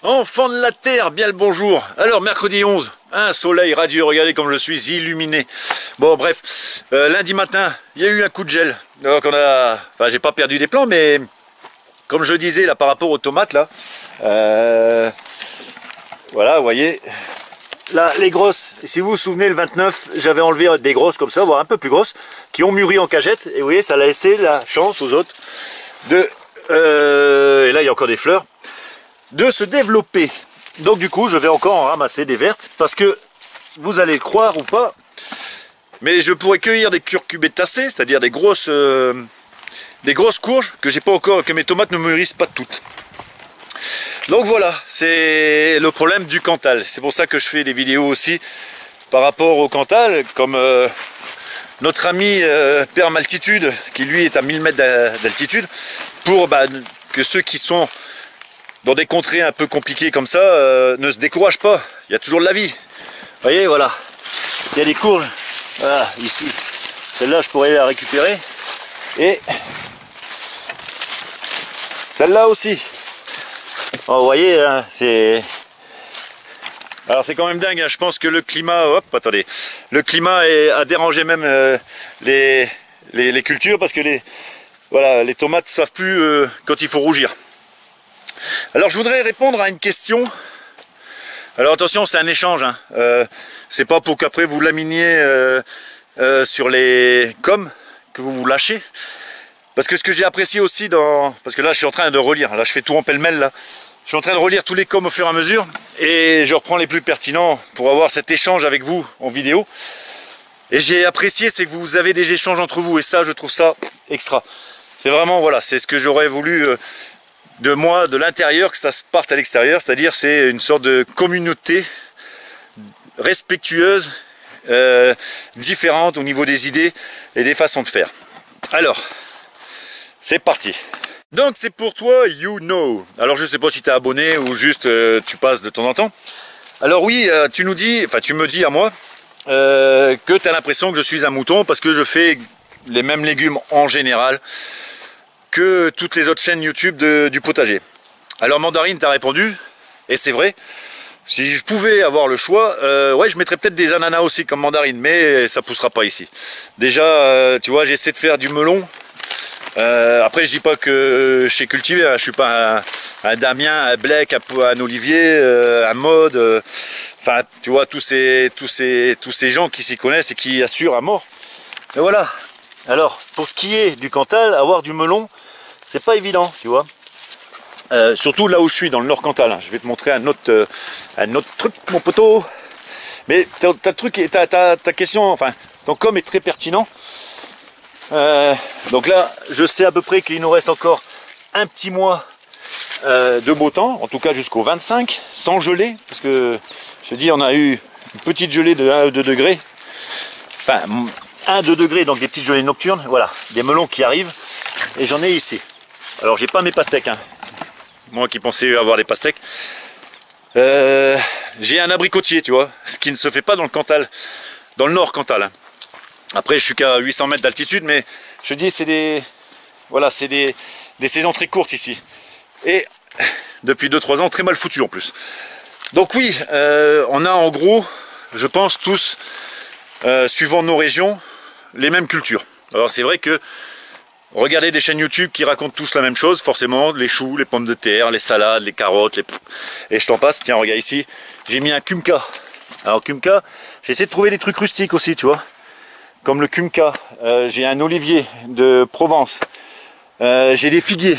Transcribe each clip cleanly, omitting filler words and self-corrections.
Enfants de la terre, bien le bonjour. Alors mercredi 11, un soleil radieux, regardez comme je suis illuminé. Bon bref, lundi matin, il y a eu un coup de gel. Donc enfin j'ai pas perdu des plants, mais comme je disais là par rapport aux tomates là, voilà vous voyez, là les grosses, si vous vous souvenez le 29, j'avais enlevé des grosses comme ça, voire un peu plus grosses, qui ont mûri en cagette, et vous voyez ça a laissé la chance aux autres de, et là il y a encore des fleurs, de se développer. Donc du coup je vais encore en ramasser des vertes parce que vous allez le croire ou pas, mais je pourrais cueillir des curcubétacées, c'est-à-dire des grosses courges que j'ai pas encore, que mes tomates ne mûrissent pas toutes. Donc voilà, c'est le problème du Cantal. C'est pour ça que je fais des vidéos aussi par rapport au Cantal, comme notre ami Père Maltitude qui lui est à 1000 mètres d'altitude, pour que ceux qui sont dans des contrées un peu compliquées comme ça, ne se découragent pas, il y a toujours de la vie. Vous voyez, voilà, il y a des courges, voilà, ici, celle-là je pourrais la récupérer, et celle-là aussi. Alors, vous voyez, hein, c'est... Alors c'est quand même dingue, hein, je pense que le climat, hop, attendez, le climat a dérangé même les cultures, parce que voilà, les tomates ne savent plus quand il faut rougir. Alors je voudrais répondre à une question. Alors attention, c'est un échange, hein. C'est pas pour qu'après vous laminiez sur les coms que vous lâchez. Parce que ce que j'ai apprécié aussi parce que là je suis en train de relire, là je fais tout en pêle-mêle là. Je suis en train de relire tous les coms au fur et à mesure et je reprends les plus pertinents pour avoir cet échange avec vous en vidéo. Et j'ai apprécié, c'est que vous avez des échanges entre vous, et ça je trouve ça extra. C'est vraiment, voilà, c'est ce que j'aurais voulu de moi, de l'intérieur, que ça se parte à l'extérieur, c'est-à-dire c'est une sorte de communauté respectueuse, différente au niveau des idées et des façons de faire. Alors, c'est parti. Donc c'est pour toi, you know. Alors je sais pas si tu es abonné ou juste tu passes de temps en temps. Alors oui, tu me dis à moi que tu as l'impression que je suis un mouton parce que je fais les mêmes légumes en général que toutes les autres chaînes YouTube du potager. Alors Mandarine t'a répondu, et c'est vrai, si je pouvais avoir le choix, ouais, je mettrais peut-être des ananas aussi comme Mandarine, mais ça poussera pas ici. Déjà, tu vois, j'essaie de faire du melon. Après je dis pas que je sais cultiver, hein. Je suis pas un Damien, un Blake, un Olivier, un Mode, enfin tu vois tous ces gens qui s'y connaissent et qui assurent à mort. Mais voilà. Alors pour ce qui est du Cantal, avoir du melon, c'est pas évident, tu vois. Surtout là où je suis, dans le Nord Cantal. Je vais te montrer un autre truc, mon poteau. Mais ta question, enfin, ton com est très pertinent. Donc là, je sais à peu près qu'il nous reste encore un petit mois de beau temps, en tout cas jusqu'au 25, sans gelée, parce que je te dis, on a eu une petite gelée de 1 ou 2 degrés. Enfin, 1-2 degrés, donc des petites gelées nocturnes. Voilà, des melons qui arrivent, et j'en ai ici. Alors j'ai pas mes pastèques, hein. Moi qui pensais avoir des pastèques. J'ai un abricotier, tu vois, ce qui ne se fait pas dans le Cantal, dans le Nord Cantal, hein. Après je suis qu'à 800 mètres d'altitude, mais je dis c'est des saisons très courtes ici. Et depuis 2-3 ans très mal foutues en plus. Donc oui, on a en gros, je pense tous, suivant nos régions, les mêmes cultures. Alors c'est vrai que regardez des chaînes YouTube qui racontent tous la même chose, forcément, les choux, les pommes de terre, les salades, les carottes, et je t'en passe. Tiens, regarde ici, j'ai mis un kumka. Alors kumka, j'ai essayé de trouver des trucs rustiques aussi, tu vois, comme le kumka. J'ai un olivier de Provence, j'ai des figuiers.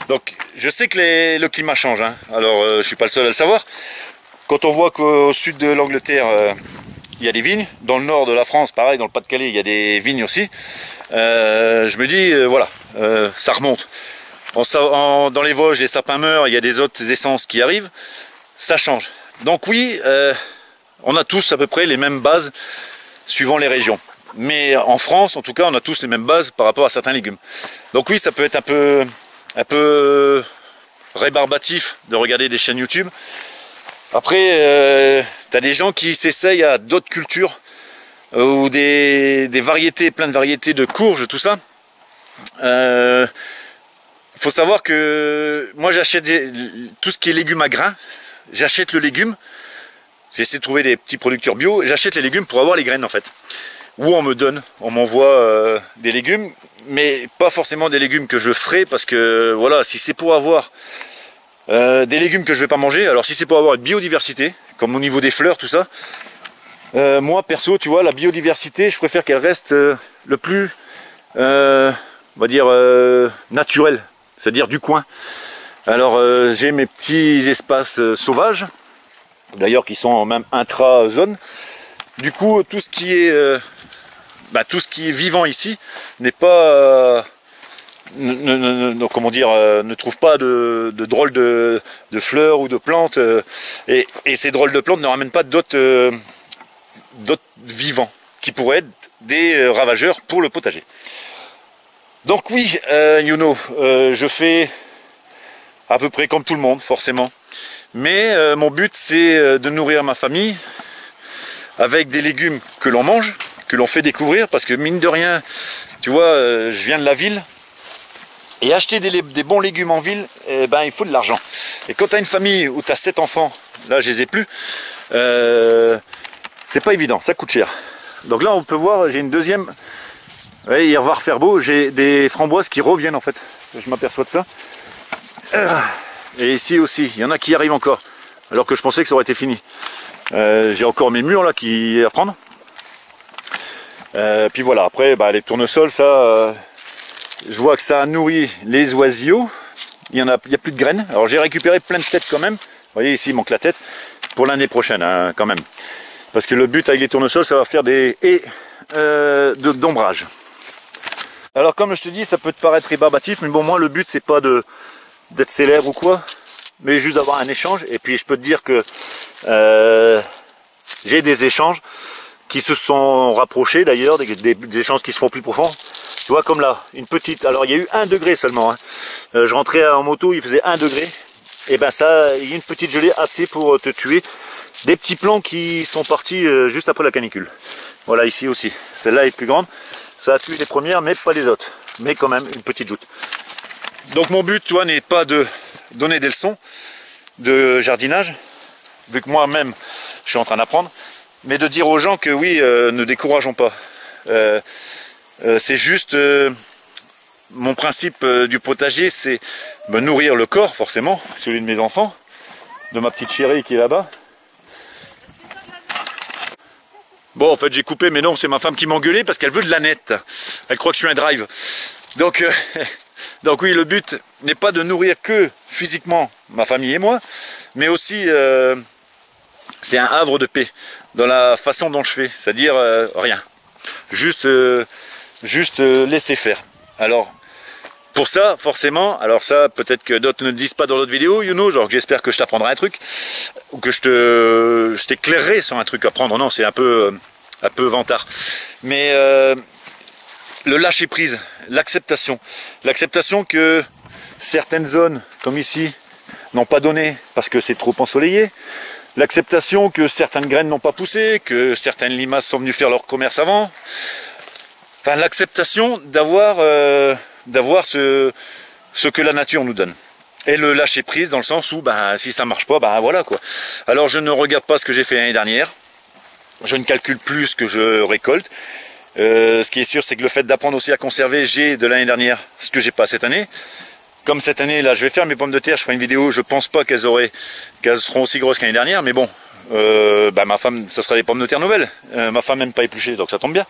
Donc je sais que le climat change, hein. Alors je suis pas le seul à le savoir. Quand on voit qu'au sud de l'Angleterre, il y a des vignes, dans le nord de la France, pareil, dans le Pas-de-Calais, il y a des vignes aussi. Je me dis, voilà, ça remonte. Dans les Vosges, les sapins meurent, il y a des autres essences qui arrivent, ça change. Donc oui, on a tous à peu près les mêmes bases, suivant les régions. Mais en France, en tout cas, on a tous les mêmes bases par rapport à certains légumes. Donc oui, ça peut être un peu rébarbatif de regarder des chaînes YouTube. Après, tu as des gens qui s'essayent à d'autres cultures, ou des variétés, plein de variétés de courges, tout ça. il faut savoir que moi j'achète tout ce qui est légumes à grains, j'achète le légume, j'essaie de trouver des petits producteurs bio, j'achète les légumes pour avoir les graines en fait. Ou on m'envoie des légumes, mais pas forcément des légumes que je ferai, parce que voilà, si c'est pour avoir des légumes que je vais pas manger, alors si c'est pour avoir une biodiversité, comme au niveau des fleurs, tout ça, moi perso, tu vois, la biodiversité, je préfère qu'elle reste le plus, on va dire, naturelle, c'est-à-dire du coin. Alors j'ai mes petits espaces sauvages, d'ailleurs qui sont même intra-zone. Du coup, tout ce qui est vivant ici n'est pas, comment dire, ne trouve pas de drôles de fleurs ou de plantes, et ces drôles de plantes ne ramènent pas d'autres vivants qui pourraient être des ravageurs pour le potager. Donc oui, you know, je fais à peu près comme tout le monde, forcément. Mais mon but, c'est de nourrir ma famille avec des légumes que l'on mange, que l'on fait découvrir, parce que mine de rien, tu vois, je viens de la ville, et acheter des bons légumes en ville, eh ben, il faut de l'argent. Et quand tu as une famille où tu as 7 enfants, là je les ai plus, c'est pas évident, ça coûte cher. Donc là on peut voir, j'ai une deuxième, ouais, il va refaire beau, j'ai des framboises qui reviennent en fait, je m'aperçois de ça. Et ici aussi, il y en a qui arrivent encore, alors que je pensais que ça aurait été fini. J'ai encore mes murs là qui à prendre. Puis voilà, après bah, les tournesols, ça, je vois que ça nourrit les oiseaux. Il y a plus de graines. Alors j'ai récupéré plein de têtes quand même. Vous voyez ici, il manque la tête pour l'année prochaine, hein, quand même. Parce que le but avec les tournesols, ça va faire des haies d'ombrage. Alors comme je te dis, ça peut te paraître rébarbatif, mais bon, moi le but c'est pas d'être célèbre ou quoi, mais juste d'avoir un échange. Et puis je peux te dire que j'ai des échanges qui se sont rapprochés d'ailleurs, des échanges qui se font plus profonds. Tu vois, comme là, une petite, alors il y a eu 1 degré seulement, hein. Je rentrais en moto, il faisait 1 degré, et ben ça, il y a une petite gelée assez pour te tuer. Des petits plants qui sont partis juste après la canicule. Voilà, ici aussi, celle-là est plus grande, ça a tué les premières, mais pas les autres, mais quand même une petite joute. Donc mon but, tu vois, n'est pas de donner des leçons de jardinage, vu que moi-même, je suis en train d'apprendre, mais de dire aux gens que oui, ne décourageons pas. C'est juste mon principe du potager, c'est me nourrir le corps, forcément, celui de mes enfants, de ma petite chérie qui est là-bas. Bon, en fait, j'ai coupé, mais non, c'est ma femme qui m'engueulait parce qu'elle veut de la nette. Elle croit que je suis un drive. Donc oui, le but n'est pas de nourrir que physiquement ma famille et moi, mais aussi c'est un havre de paix dans la façon dont je fais, c'est-à-dire rien. Juste laisser faire. Alors, pour ça, forcément, alors ça, peut-être que d'autres ne disent pas dans d'autres vidéos, you know, genre j'espère que je t'apprendrai un truc, ou que je t'éclairerai sur un truc à prendre. Non, c'est un peu vantard. Mais le lâcher prise, l'acceptation que certaines zones, comme ici, n'ont pas donné parce que c'est trop ensoleillé, l'acceptation que certaines graines n'ont pas poussé, que certaines limaces sont venues faire leur commerce avant, enfin l'acceptation d'avoir ce que la nature nous donne. Et le lâcher prise dans le sens où bah, si ça marche pas, bah voilà quoi. Alors je ne regarde pas ce que j'ai fait l'année dernière, je ne calcule plus ce que je récolte. Ce qui est sûr, c'est que le fait d'apprendre aussi à conserver, j'ai de l'année dernière ce que j'ai pas cette année. Comme cette année, là, je vais faire mes pommes de terre, je ferai une vidéo, je pense pas qu'elles seront aussi grosses qu'année dernière, mais bon, bah, ma femme, ça sera des pommes de terre nouvelles. Ma femme n'aime pas éplucher, donc ça tombe bien.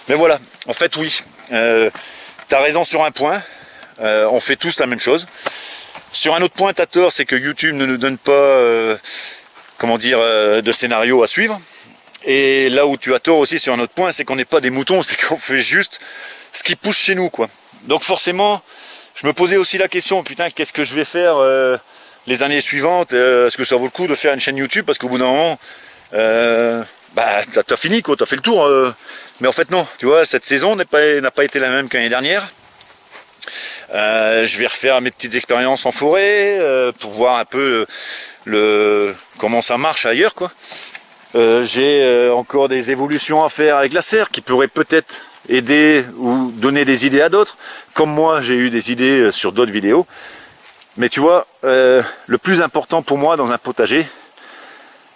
Mais voilà, en fait, oui, tu as raison sur un point, on fait tous la même chose. Sur un autre point, tu as tort, c'est que YouTube ne nous donne pas, comment dire, de scénario à suivre. Et là où tu as tort aussi sur un autre point, c'est qu'on n'est pas des moutons, c'est qu'on fait juste ce qui pousse chez nous, quoi. Donc forcément, je me posais aussi la question, putain, qu'est-ce que je vais faire les années suivantes, est-ce que ça vaut le coup de faire une chaîne YouTube, parce qu'au bout d'un moment, bah, t'as fini, quoi, t'as fait le tour. Mais en fait non, tu vois, cette saison n'a pas été la même qu'année dernière. Je vais refaire mes petites expériences en forêt, pour voir un peu comment ça marche ailleurs, quoi. J'ai encore des évolutions à faire avec la serre qui pourraient peut-être aider ou donner des idées à d'autres. Comme moi, j'ai eu des idées sur d'autres vidéos. Mais tu vois, le plus important pour moi dans un potager,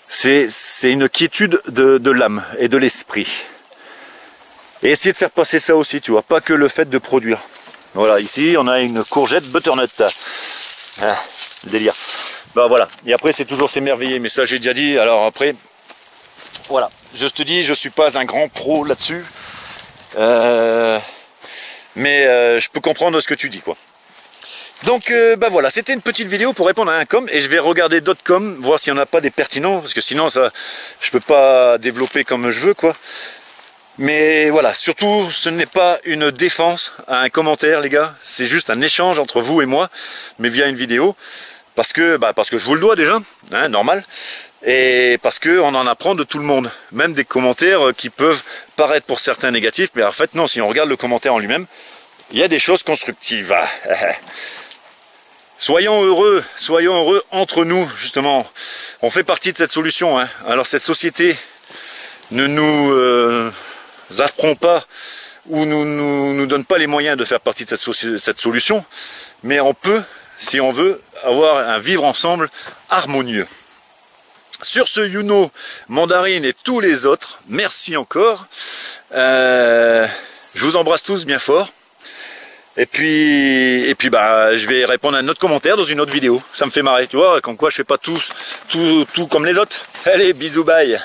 c'est une quiétude de l'âme et de l'esprit. Et essayer de faire passer ça aussi, tu vois, pas que le fait de produire. Voilà, ici on a une courgette butternut. Ah, le délire. Bah voilà, et après c'est toujours s'émerveiller, mais ça j'ai déjà dit, alors après, voilà, je te dis, je suis pas un grand pro là-dessus, mais je peux comprendre ce que tu dis, quoi. Donc bah voilà, c'était une petite vidéo pour répondre à un com, et je vais regarder d'autres com, voir s'il n'y en a pas des pertinents, parce que sinon ça, je peux pas développer comme je veux, quoi. Mais voilà, surtout ce n'est pas une défense à un commentaire, les gars, c'est juste un échange entre vous et moi, mais via une vidéo. Parce que je vous le dois déjà, hein, normal, et parce qu'on en apprend de tout le monde, même des commentaires qui peuvent paraître pour certains négatifs, mais en fait non, si on regarde le commentaire en lui-même, il y a des choses constructives. Soyons heureux entre nous, justement, on fait partie de cette solution, hein. Alors cette société ne nous apprend pas, ou nous donne pas les moyens de faire partie de cette solution, mais on peut, si on veut, avoir un vivre ensemble harmonieux. Sur ce, Youno, Mandarine et tous les autres, merci encore. Je vous embrasse tous bien fort. Et puis bah, je vais répondre à un autre commentaire dans une autre vidéo. Ça me fait marrer, tu vois, comme quoi je fais pas tout comme les autres. Allez, bisous, bye.